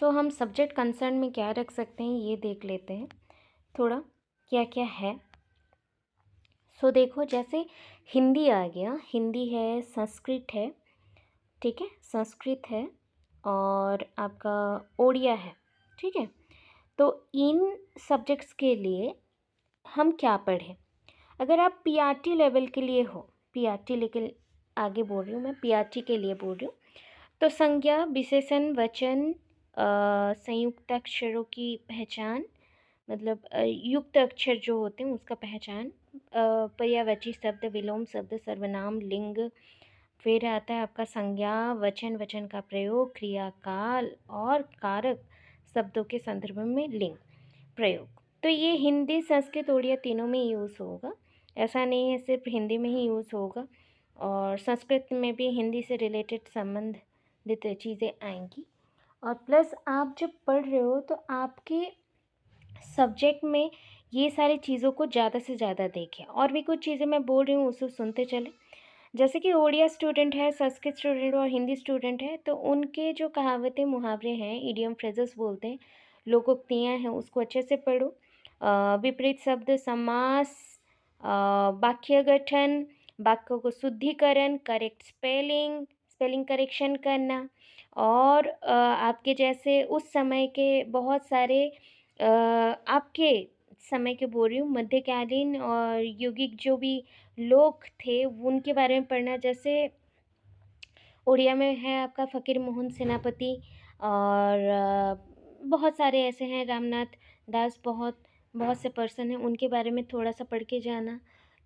सो हम subject concern में क्या रख सकते हैं ये देख लेते हैं थोड़ा क्या क्या है। सो देखो, जैसे हिंदी आ गया, हिंदी है, संस्कृत है, ठीक है, संस्कृत है और आपका ओडिया है, ठीक है। तो इन सब्जेक्ट्स के लिए हम क्या पढ़ें? अगर आप पीआरटी लेवल के लिए हो, पीआरटी लेके आगे बोल रही हूँ मैं, पीआरटी के लिए बोल रही हूँ, तो संज्ञा, विशेषण, वचन, संयुक्त अक्षरों की पहचान, मतलब युक्त अक्षर जो होते हैं उसका पहचान, पर्यायवाची शब्द, विलोम शब्द, सर्वनाम, लिंग, फिर आता है आपका संज्ञा, वचन, वचन का प्रयोग, क्रिया काल और कारक शब्दों के संदर्भ में लिंग प्रयोग। तो ये हिंदी, संस्कृत, उड़िया तीनों में यूज़ होगा। ऐसा नहीं है सिर्फ हिंदी में ही यूज़ होगा, और संस्कृत में भी हिंदी से रिलेटेड संबंधित चीज़ें आएंगी। और प्लस आप जब पढ़ रहे हो तो आपके सब्जेक्ट में ये सारी चीज़ों को ज़्यादा से ज़्यादा देखें। और भी कुछ चीज़ें मैं बोल रही हूँ उसे सुनते चलें। जैसे कि ओडिया स्टूडेंट है, संस्कृत स्टूडेंट और हिंदी स्टूडेंट है, तो उनके जो कहावतें, मुहावरे हैं, इडियम फ्रेजेस बोलते हैं, लोकोक्तियाँ हैं, उसको अच्छे से पढ़ो। विपरीत शब्द, समास, वाक्य गठन, वाक्यों को शुद्धिकरण, करेक्ट स्पेलिंग, स्पेलिंग करेक्शन करना, और आपके जैसे उस समय के बहुत सारे आपके समय के बोल रही हूँ, मध्यकालीन और यौगिक जो भी लोग थे उनके बारे में पढ़ना। जैसे उड़िया में है आपका फ़कीर मोहन सेनापति, और बहुत सारे ऐसे हैं, रामनाथ दास, बहुत बहुत से पर्सन हैं, उनके बारे में थोड़ा सा पढ़ के जाना।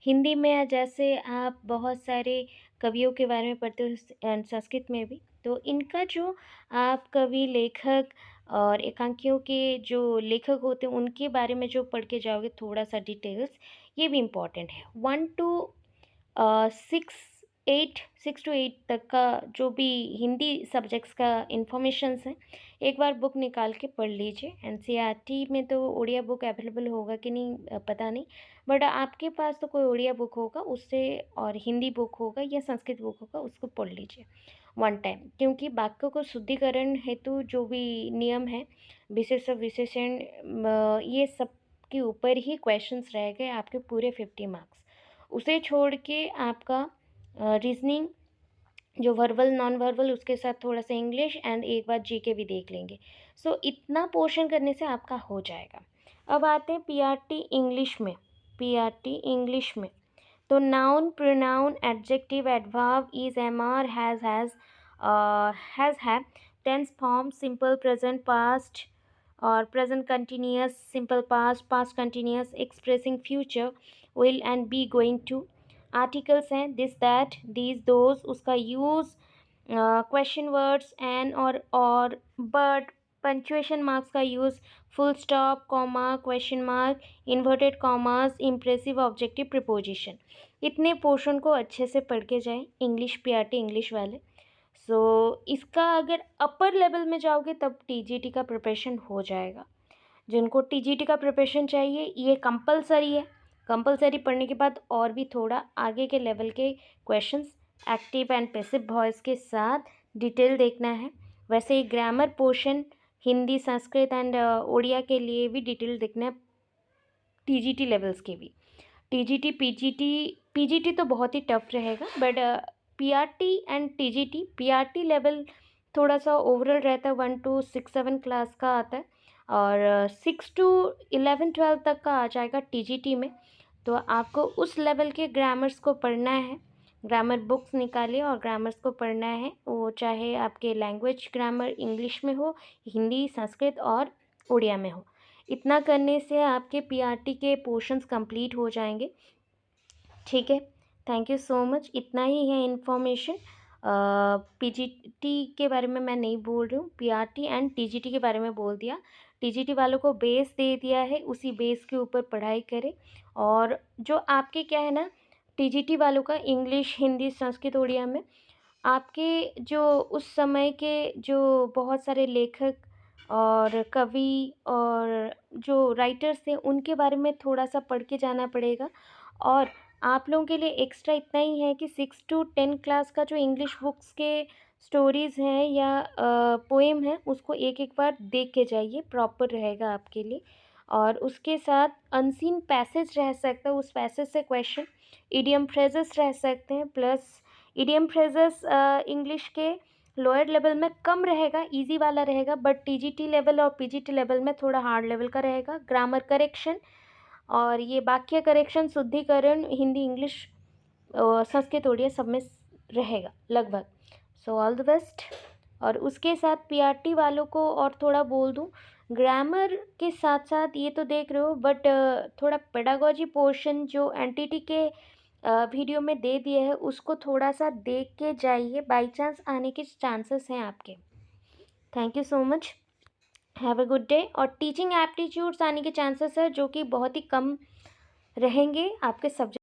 हिंदी में जैसे आप बहुत सारे कवियों के बारे में पढ़ते हो, संस्कृत में भी, तो इनका जो आप कवि, लेखक और एकांकियों के जो लेखक होते हैं उनके बारे में जो पढ़ के जाओगे थोड़ा सा डिटेल्स, ये भी इम्पॉर्टेंट है। 6 to 8 तक का जो भी हिंदी सब्जेक्ट्स का इंफॉर्मेशंस है, एक बार बुक निकाल के पढ़ लीजिए। एनसीईआरटी में तो उड़िया बुक अवेलेबल होगा कि नहीं पता नहीं, बट आपके पास तो कोई उड़िया बुक होगा उससे, और हिंदी बुक होगा या संस्कृत बुक होगा, उसको पढ़ लीजिए वन टाइम। क्योंकि वाक्यों को शुद्धिकरण हेतु जो भी नियम है, विशेष विशेषण, ये सब के ऊपर ही क्वेश्चंस रह गए आपके पूरे 50 मार्क्स। उसे छोड़ के आपका रीजनिंग, जो वर्बल नॉन वर्बल, उसके साथ थोड़ा सा इंग्लिश एंड एक बार जीके भी देख लेंगे। सो इतना पोर्शन करने से आपका हो जाएगा। अब आते हैं पीआरटी इंग्लिश में। पीआरटी इंग्लिश में तो noun, pronoun, adjective, adverb, is, am, are, has, have, tense form, simple present, past और present continuous, simple past, past continuous, expressing future, will and be, going to. Articles हैं this, that, these, those, उसका use, question words, an और but, punctuation marks का use, full stop, comma, question mark, inverted commas, impressive objective preposition. इतने portion को अच्छे से पढ़ के जाएं इंग्लिश, पीआरटी इंग्लिश वाले। सो इसका अगर अपर लेवल में जाओगे तब टीजीटी का प्रिपरेशन हो जाएगा। जिनको टीजीटी का प्रिपरेशन चाहिए, ये कंपलसरी है। कंपलसरी पढ़ने के बाद और भी थोड़ा आगे के लेवल के questions active and passive voice के साथ डिटेल देखना है। वैसे ही grammar portion Hindi, Sanskrit and Odia के लिए भी डिटेल देखना है, टीजीटी लेवल्स के भी। टीजीटी, पीजीटी तो बहुत ही टफ रहेगा, but PRT and TGT, PRT level थोड़ा सा ओवरऑल रहता है, 1 to 6, 7 क्लास का आता है, और 6 to 11, 12 तक का आ जाएगा टीजीटी में। तो आपको उस लेवल के ग्रामर्स को पढ़ना है, ग्रामर बुक्स निकालिए और ग्रामर्स को पढ़ना है, वो चाहे आपके लैंग्वेज ग्रामर इंग्लिश में हो, हिंदी, संस्कृत और उड़िया में हो। इतना करने से आपके पीआरटी के पोर्शंस कंप्लीट हो जाएंगे, ठीक है। Thank you so much. इतना ही है इन्फॉर्मेशन। पीजीटी के बारे में मैं नहीं बोल रही हूँ, पीआरटी एंड टीजीटी के बारे में बोल दिया। टीजीटी वालों को बेस दे दिया है, उसी बेस के ऊपर पढ़ाई करें। और जो आपके क्या है ना, टीजीटी वालों का इंग्लिश, हिंदी, संस्कृत, उड़िया में आपके जो उस समय के जो बहुत सारे लेखक और कवि और जो राइटर्स थे उनके बारे में थोड़ा सा पढ़ के जाना पड़ेगा। और आप लोगों के लिए एक्स्ट्रा इतना ही है कि 6 to 10 क्लास का जो इंग्लिश बुक्स के स्टोरीज़ हैं या पोएम है उसको एक एक बार देख के जाइए, प्रॉपर रहेगा आपके लिए। और उसके साथ अनसीन पैसेज रह सकता है, उस पैसेज से क्वेश्चन, इडियम फ्रेजेस रह सकते हैं, प्लस इडियम फ्रेजेस इंग्लिश के लोअर लेवल में कम रहेगा, इजी वाला रहेगा, बट टीजीटी लेवल और पीजीटी लेवल में थोड़ा हार्ड लेवल का रहेगा। ग्रामर करेक्शन और ये वाक्य करेक्शन, शुद्धिकरण, हिंदी इंग्लिश संस्कृत उड़िया सब में रहेगा लगभग। So all the best. और उसके साथ पीआरटी वालों को और थोड़ा बोल दूं, ग्रामर के साथ साथ ये तो देख रहे हो, बट थोड़ा पेडागोजी पोर्शन जो एनटीटी के वीडियो में दे दिए है उसको थोड़ा सा देख के जाइए, बाई चांस आने के चांसेस हैं आपके। Thank you so much, have a good day. और टीचिंग एप्टीट्यूड्स आने के चांसेस है जो कि बहुत ही कम रहेंगे आपके सब्जेक्ट